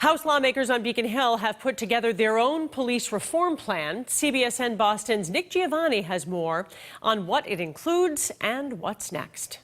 House lawmakers on Beacon Hill have put together their own police reform plan. CBSN Boston's Nick Giovanni has more on what it includes and what's next.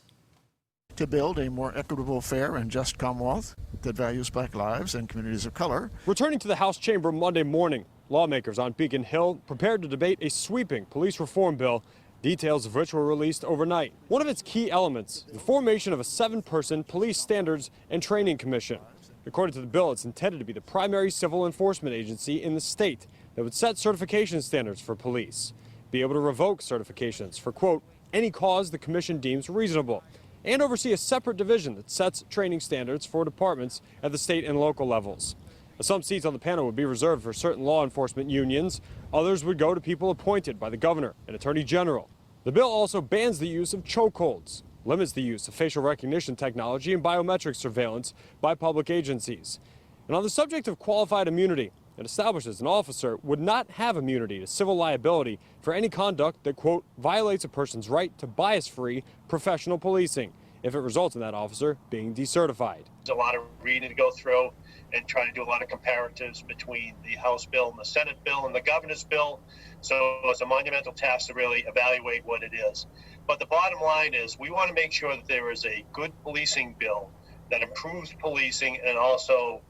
To build a more equitable, fair, and just Commonwealth that values black lives and communities of color. Returning to the House chamber Monday morning, lawmakers on Beacon Hill prepared to debate a sweeping police reform bill, details of which were released overnight. One of its key elements, the formation of a 7-person police standards and training commission. According to the bill, it's intended to be the primary civil enforcement agency in the state that would set certification standards for police, be able to revoke certifications for, quote, any cause the commission deems reasonable, and oversee a separate division that sets training standards for departments at the state and local levels. Some seats on the panel would be reserved for certain law enforcement unions. Others would go to people appointed by the governor and attorney general. The bill also bans the use of chokeholds, limits the use of facial recognition technology and biometric surveillance by public agencies. And on the subject of qualified immunity, it establishes an officer would not have immunity to civil liability for any conduct that, quote, violates a person's right to bias-free professional policing if it results in that officer being decertified. There's a lot of reading to go through and trying to do a lot of comparatives between the House bill and the Senate bill and the governor's bill. So it's a monumental task to really evaluate what it is. But the bottom line is we want to make sure that there is a good policing bill that improves policing and also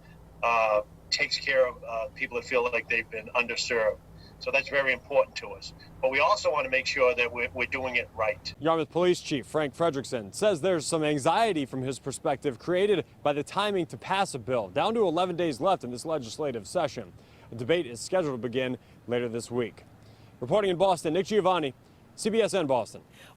takes care of people that feel like they've been underserved. So that's very important to us. But we also want to make sure that we're doing it right. Yarmouth Police Chief Frank Frederickson says there's some anxiety from his perspective created by the timing to pass a bill, down to 11 days left in this legislative session. A debate is scheduled to begin later this week. Reporting in Boston, Nick Giovanni, CBSN Boston.